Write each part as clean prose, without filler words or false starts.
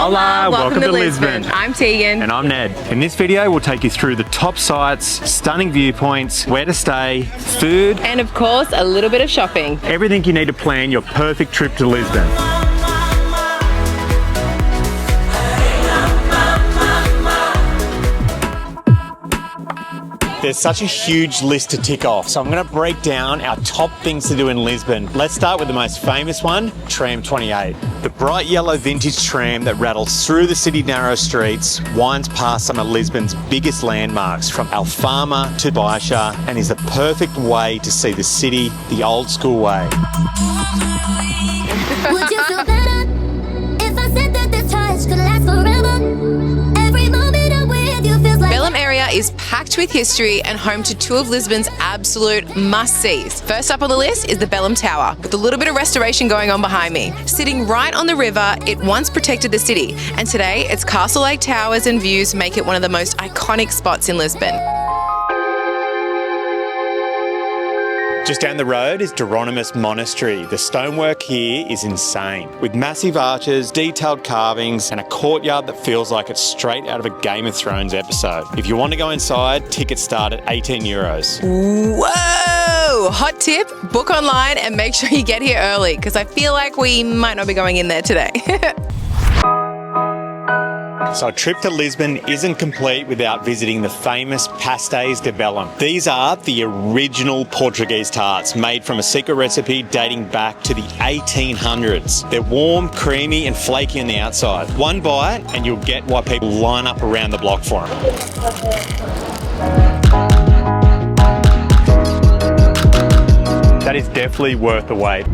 Hola, welcome to Lisbon. I'm Tegan. And I'm Ned. In this video, we'll take you through the top sites, stunning viewpoints, where to stay, food, And of course, a little bit of shopping. everything you need to plan your perfect trip to Lisbon. There's such a huge list to tick off, so I'm going to break down our top things to do in Lisbon. Let's start with the most famous one, Tram 28. The bright yellow vintage tram that rattles through the city narrow streets winds past some of Lisbon's biggest landmarks, from Alfama to Baixa, and is the perfect way to see the city the old school way. Would you feel better if I said that this touch could last forever? Every moment I'm with you feels like Belém area is packed with history and home to two of Lisbon's absolute must-sees. First up on the list is the Belém Tower, with a little bit of restoration going on behind me. Sitting right on the river, it once protected the city, and today its castle-like towers and views make it one of the most iconic spots in Lisbon. Just down the road is Hieronymus Monastery. The stonework here is insane, with massive arches, detailed carvings, and a courtyard that feels like it's straight out of a Game of Thrones episode. If you want to go inside, tickets start at €18. Whoa! Hot tip, book online and make sure you get here early, because I feel like we might not be going in there today. So a trip to Lisbon isn't complete without visiting the famous pastéis de Belém. These are the original Portuguese tarts made from a secret recipe dating back to the 1800s. They're warm, creamy and flaky on the outside. One bite and you'll get why people line up around the block for them. That is definitely worth the wait.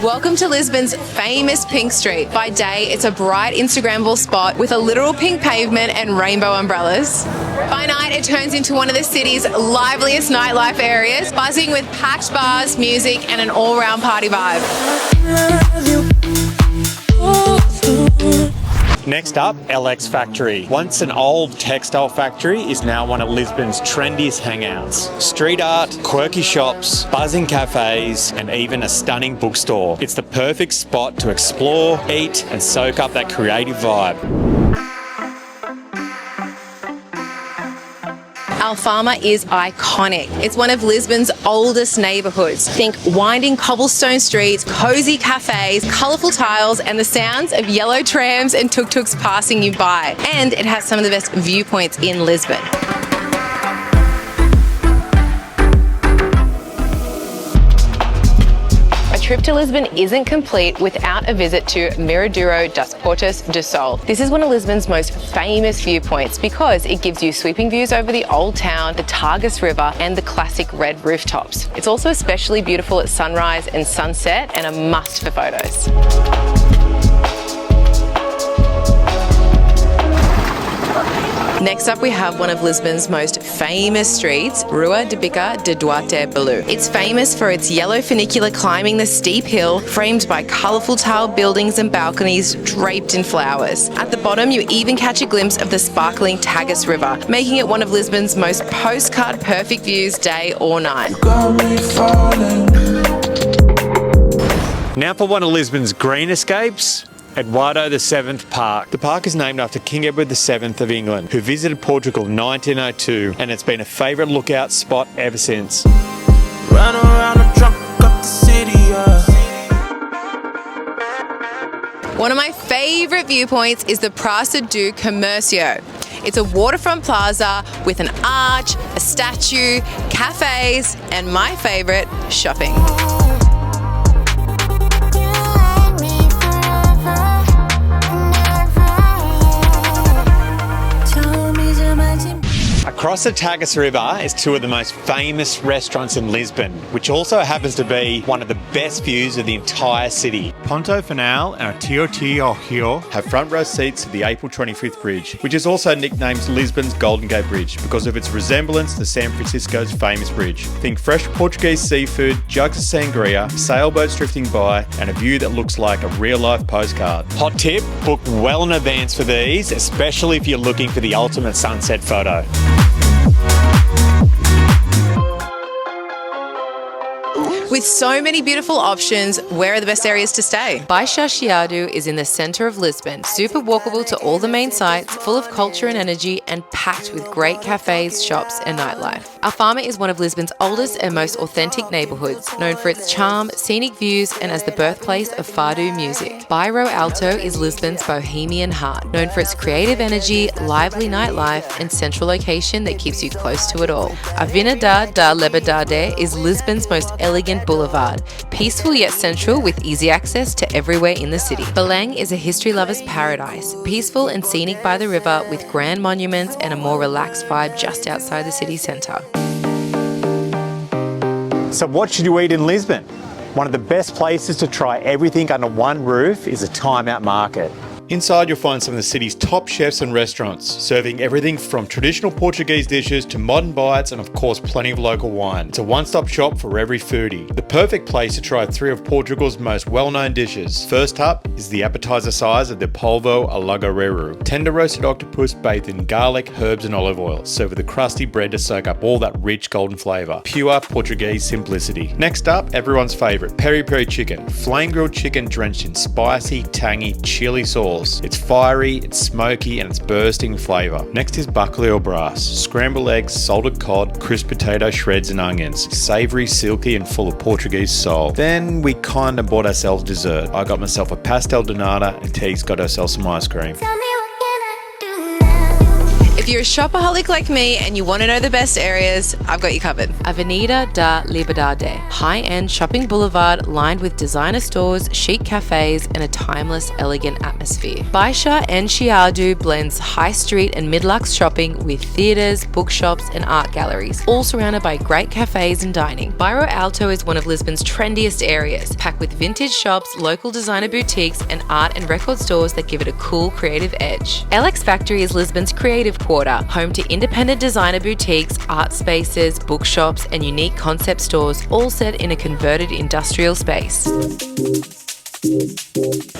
Welcome to Lisbon's famous Pink Street. By day, it's a bright Instagrammable spot with a literal pink pavement and rainbow umbrellas. By night, it turns into one of the city's liveliest nightlife areas, buzzing with packed bars, music, and an all-round party vibe. Next up, LX Factory. Once an old textile factory is now one of Lisbon's trendiest hangouts. Street art, quirky shops, buzzing cafes, and even a stunning bookstore. It's the perfect spot to explore, eat, and soak up that creative vibe. Alfama is iconic. It's one of Lisbon's oldest neighbourhoods. Think winding cobblestone streets, cosy cafes, colourful tiles, and the sounds of yellow trams and tuk-tuks passing you by. And it has some of the best viewpoints in Lisbon. A trip to Lisbon isn't complete without a visit to Miraduro das Portas do Sol. This is one of Lisbon's most famous viewpoints because it gives you sweeping views over the old town, the Tagus River, and the classic red rooftops. It's also especially beautiful at sunrise and sunset and a must for photos. Next up, we have one of Lisbon's most famous streets, Rua de Bica de Duarte Belu. It's famous for its yellow funicular climbing the steep hill, framed by colourful tiled buildings and balconies draped in flowers. At the bottom, you even catch a glimpse of the sparkling Tagus River, making it one of Lisbon's most postcard perfect views day or night. Now for one of Lisbon's green escapes, Eduardo VII Park. The park is named after King Edward VII of England, who visited Portugal in 1902, and it's been a favourite lookout spot ever since. Run around the truck up the city, One of my favourite viewpoints is the Praça do Comércio. It's a waterfront plaza with an arch, a statue, cafes, and my favourite, shopping. Across the Tagus River is two of the most famous restaurants in Lisbon, which also happens to be one of the best views of the entire city. Ponto Final and Tio Tio Rio have front row seats to the April 25th Bridge, which is also nicknamed Lisbon's Golden Gate Bridge because of its resemblance to San Francisco's famous bridge. Think fresh Portuguese seafood, jugs of sangria, sailboats drifting by, and a view that looks like a real-life postcard. Hot tip, book well in advance for these, especially if you're looking for the ultimate sunset photo. With so many beautiful options, where are the best areas to stay? Baixa Chiado is in the centre of Lisbon, super walkable to all the main sites, full of culture and energy, and packed with great cafes, shops, and nightlife. Alfama is one of Lisbon's oldest and most authentic neighbourhoods, known for its charm, scenic views, and as the birthplace of Fado music. Bairro Alto is Lisbon's bohemian heart, known for its creative energy, lively nightlife, and central location that keeps you close to it all. Avenida da Liberdade is Lisbon's most elegant boulevard, peaceful yet central with easy access to everywhere in the city. Belém is a history lover's paradise, peaceful and scenic by the river with grand monuments and a more relaxed vibe just outside the city centre. So what should you eat in Lisbon? One of the best places to try everything under one roof is a time-out market. Inside you'll find some of the city's top chefs and restaurants, serving everything from traditional Portuguese dishes to modern bites and of course plenty of local wine. It's a one-stop shop for every foodie. The perfect place to try 3 of Portugal's most well-known dishes. First up is the appetizer size of the polvo alagareru, tender roasted octopus bathed in garlic, herbs and olive oil, served with a crusty bread to soak up all that rich golden flavour. Pure Portuguese simplicity. Next up, everyone's favourite, peri-peri chicken, flame grilled chicken drenched in spicy, tangy, chili sauce. It's fiery, it's smoky, and it's bursting with flavour. Next is bacalhau brass, scrambled eggs, salted cod, crisp potato shreds and onions. Savoury, silky, and full of Portuguese soul. Then we kinda bought ourselves dessert. I got myself a pastel de nata and Tegs got herself some ice cream. Tell me what can I do now? If you're a shopaholic like me and you want to know the best areas, I've got you covered. Avenida da Liberdade, high-end shopping boulevard lined with designer stores, chic cafes, and a timeless, elegant atmosphere. Baixa and Chiado blends high street and mid-lux shopping with theatres, bookshops, and art galleries, all surrounded by great cafes and dining. Bairro Alto is one of Lisbon's trendiest areas, packed with vintage shops, local designer boutiques, and art and record stores that give it a cool, creative edge. LX Factory is Lisbon's creative quarter, home to independent designer boutiques, art spaces, bookshops, and unique concept stores, all set in a converted industrial space.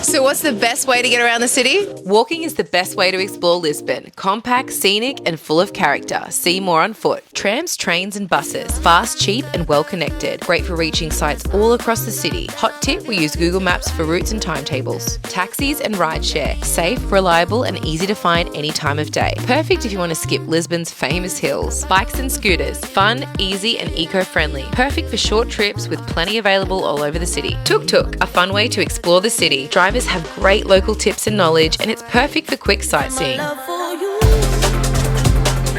So what's the best way to get around the city? Walking is the best way to explore Lisbon. Compact, scenic, and full of character. See more on foot. Trams, trains, and buses. Fast, cheap, and well connected. Great for reaching sites all across the city. Hot tip, we use Google Maps for routes and timetables. Taxis and rideshare. Safe, reliable, and easy to find any time of day. Perfect if you want to skip Lisbon's famous hills. Bikes and scooters. Fun, easy, and eco-friendly. Perfect for short trips with plenty available all over the city. Tuk-tuk, a fun way to explore the city. Drivers have great local tips and knowledge, and it's perfect for quick sightseeing.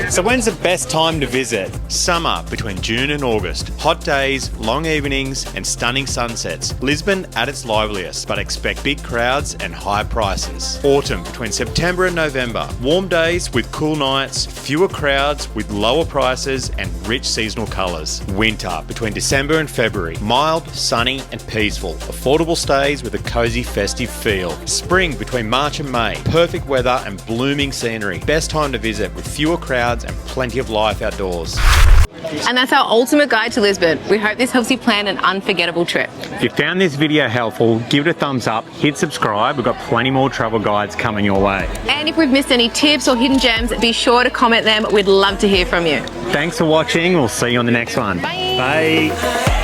So when's the best time to visit? Summer, between June and August. Hot days, long evenings, and stunning sunsets. Lisbon at its liveliest, but expect big crowds and high prices. Autumn, between September and November. Warm days with cool nights, fewer crowds with lower prices and rich seasonal colours. Winter, between December and February. Mild, sunny, and peaceful. Affordable stays with a cosy festive feel. Spring, between March and May. Perfect weather and blooming scenery. Best time to visit with fewer crowds and plenty of life outdoors. And that's our ultimate guide to Lisbon. We hope this helps you plan an unforgettable trip. If you found this video helpful, give it a thumbs up, hit subscribe. We've got plenty more travel guides coming your way. And if we've missed any tips or hidden gems, be sure to comment them. We'd love to hear from you. Thanks for watching. We'll see you on the next one. Bye. Bye.